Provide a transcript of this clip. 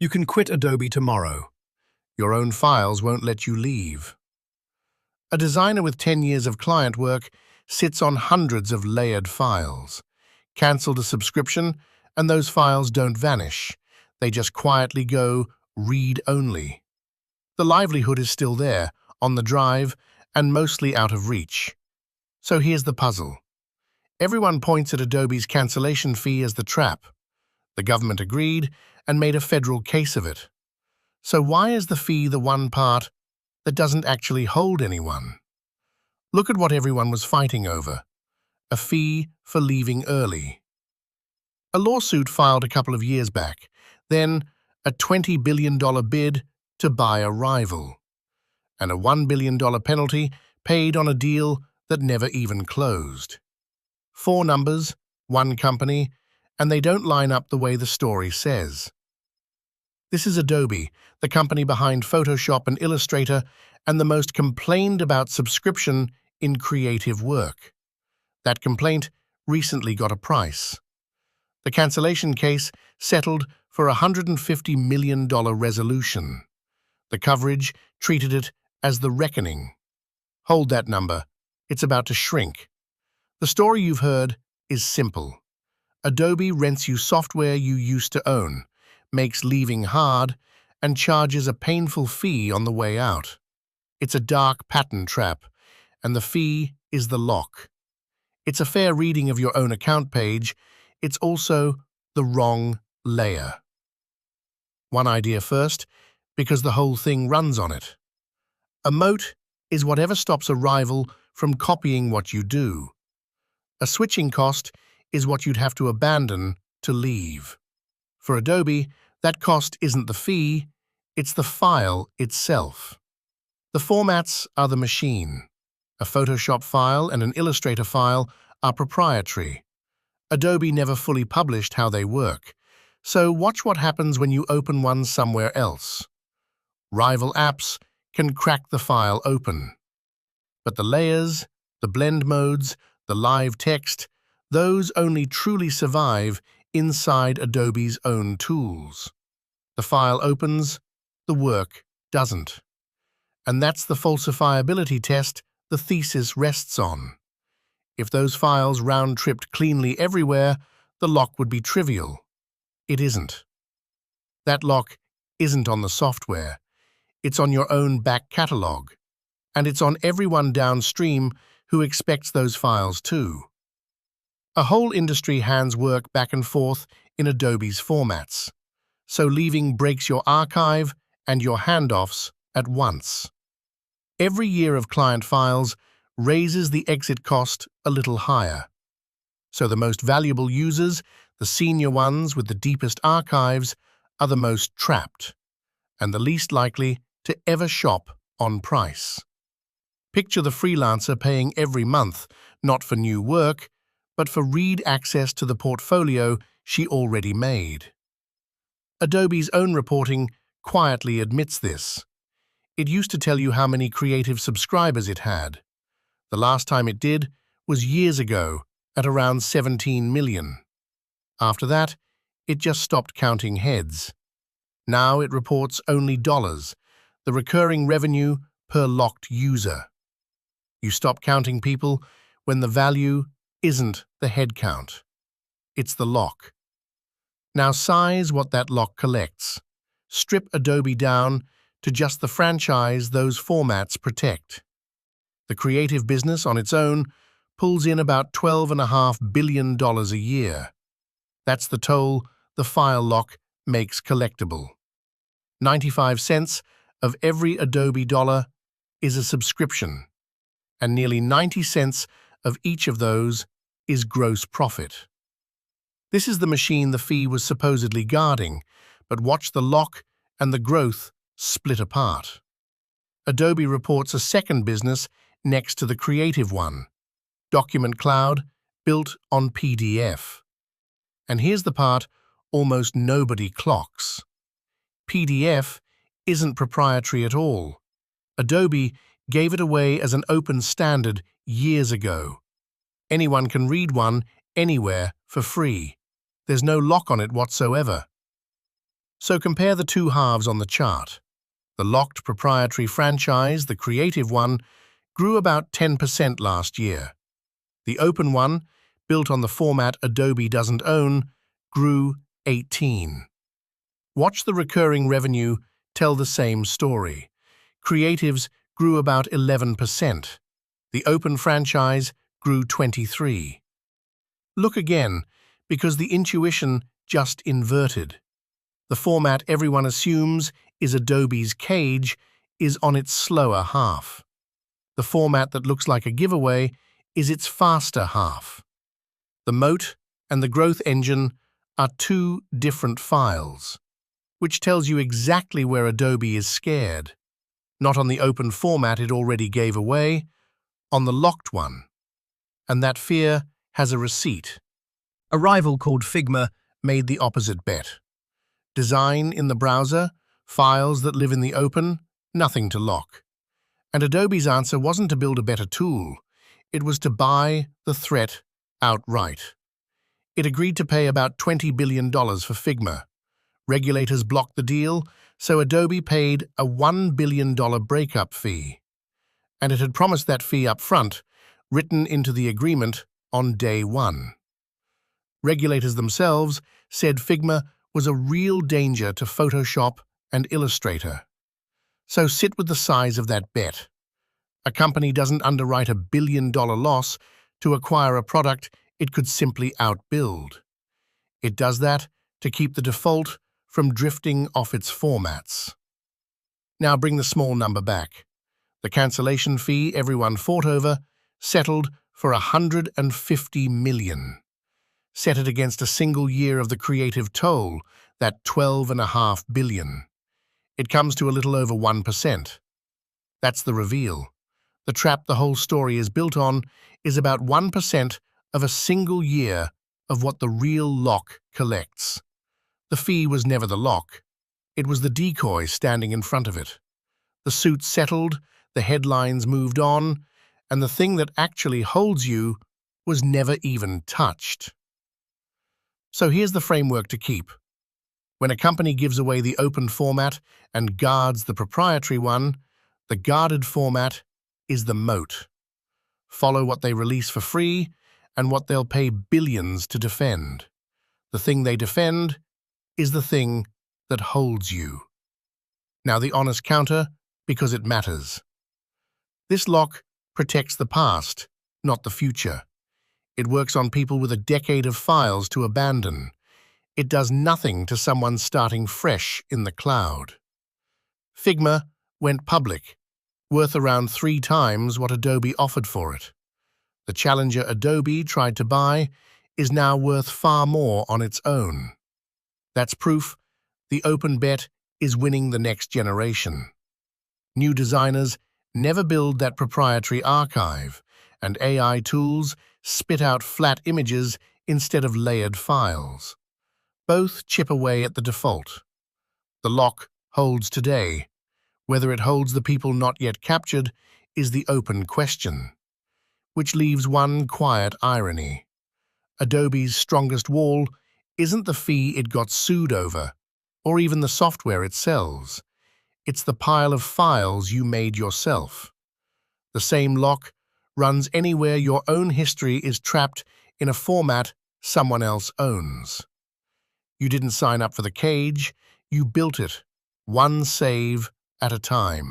You can quit Adobe tomorrow. Your own files won't let you leave. A designer with 10 years of client work sits on hundreds of layered files. Cancelled a subscription, and those files don't vanish. They just quietly go read-only. The livelihood is still there, on the drive, and mostly out of reach. So here's the puzzle. Everyone points at Adobe's cancellation fee as the trap. The government agreed and made a federal case of it. So why is the fee the one part that doesn't actually hold anyone? Look at what everyone was fighting over: a fee for leaving early. A lawsuit filed a couple of years back, then a $20 billion bid to buy a rival, and a $1 billion penalty paid on a deal that never even closed. 4 numbers, 1 company, and they don't line up the way the story says. This is Adobe, the company behind Photoshop and Illustrator, and the most complained about subscription in creative work. That complaint recently got a price. The cancellation case settled for a $150 million resolution. The coverage treated it as the reckoning. Hold that number. It's about to shrink. The story you've heard is simple. Adobe rents you software you used to own, makes leaving hard, and charges a painful fee on the way out. It's a dark pattern trap, and the fee is the lock. It's a fair reading of your own account page. It's also the wrong layer. One idea first, because the whole thing runs on it. A moat is whatever stops a rival from copying what you do. A switching cost is what you'd have to abandon to leave. For Adobe, that cost isn't the fee, it's the file itself. The formats are the machine. A Photoshop file and an Illustrator file are proprietary. Adobe never fully published how they work, so watch what happens when you open one somewhere else. Rival apps can crack the file open. But the layers, the blend modes, the live text, those only truly survive inside Adobe's own tools. The file opens, the work doesn't. And that's the falsifiability test the thesis rests on. If those files round-tripped cleanly everywhere, the lock would be trivial. It isn't. That lock isn't on the software. It's on your own back catalog. And it's on everyone downstream who expects those files too. A whole industry hands work back and forth in Adobe's formats. So leaving breaks your archive and your handoffs at once. Every year of client files raises the exit cost a little higher. So the most valuable users, the senior ones with the deepest archives, are the most trapped and the least likely to ever shop on price. Picture the freelancer paying every month, not for new work, but for read access to the portfolio she already made. Adobe's own reporting quietly admits this. It used to tell you how many creative subscribers it had. The last time it did was years ago, at around 17 million. After that, it just stopped counting heads. Now it reports only dollars, the recurring revenue per locked user. You stop counting people when the value isn't the head count. It's the lock. Now size what that lock collects. Strip Adobe down to just the franchise those formats protect. The creative business on its own pulls in about $12.5 billion a year. That's the toll the file lock makes collectible. 95 cents of every Adobe dollar is a subscription, and nearly 90 cents of each of those is gross profit. This is the machine the fee was supposedly guarding, but watch the lock and the growth split apart. Adobe reports a second business next to the creative one, Document Cloud, built on PDF. And here's the part almost nobody clocks. PDF isn't proprietary at all. Adobe gave it away as an open standard years ago. Anyone can read one anywhere for free. There's no lock on it whatsoever. So compare the two halves on the chart. The locked proprietary franchise, the creative one, grew about 10% last year. The open one, built on the format Adobe doesn't own, grew 18%. Watch the recurring revenue tell the same story. Creatives grew about 11%. The open franchise grew 23%. Look again, because the intuition just inverted. The format everyone assumes is Adobe's cage is on its slower half. The format that looks like a giveaway is its faster half. The Moat and the growth engine are two different files, which tells you exactly where Adobe is scared. Not on the open format it already gave away, on the locked one. And that fear has a receipt. A rival called Figma made the opposite bet. Design in the browser, files that live in the open, nothing to lock. And Adobe's answer wasn't to build a better tool, it was to buy the threat outright. It agreed to pay about $20 billion for Figma. Regulators blocked the deal, so Adobe paid a $1 billion breakup fee. And it had promised that fee up front, written into the agreement on day one. Regulators themselves said Figma was a real danger to Photoshop and Illustrator. So sit with the size of that bet. A company doesn't underwrite a $1 billion loss to acquire a product it could simply outbuild. It does that to keep the default from drifting off its formats. Now bring the small number back. The cancellation fee everyone fought over settled for $150 million. Set it against a single year of the creative toll, that $12.5 billion. It comes to a little over 1%. That's the reveal. The trap the whole story is built on is about 1% of a single year of what the real lock collects. The fee was never the lock. It was the decoy standing in front of it. The suit settled, the headlines moved on, and the thing that actually holds you was never even touched. So here's the framework to keep. When a company gives away the open format and guards the proprietary one, the guarded format is the moat. Follow what they release for free and what they'll pay billions to defend. The thing they defend is the thing that holds you. Now the honest counter, because it matters. This lock protects the past, not the future. It works on people with a decade of files to abandon. It does nothing to someone starting fresh in the cloud. Figma went public, worth around 3 times what Adobe offered for it. The challenger Adobe tried to buy is now worth far more on its own. That's proof the open bet is winning the next generation. New designers never build that proprietary archive, and AI tools spit out flat images instead of layered files. Both chip away at the default. The lock holds today. Whether it holds the people not yet captured is the open question. Which leaves one quiet irony. Adobe's strongest wall isn't the fee it got sued over, or even the software it sells. It's the pile of files you made yourself. The same lock runs anywhere your own history is trapped in a format someone else owns. You didn't sign up for the cage, you built it, one save at a time.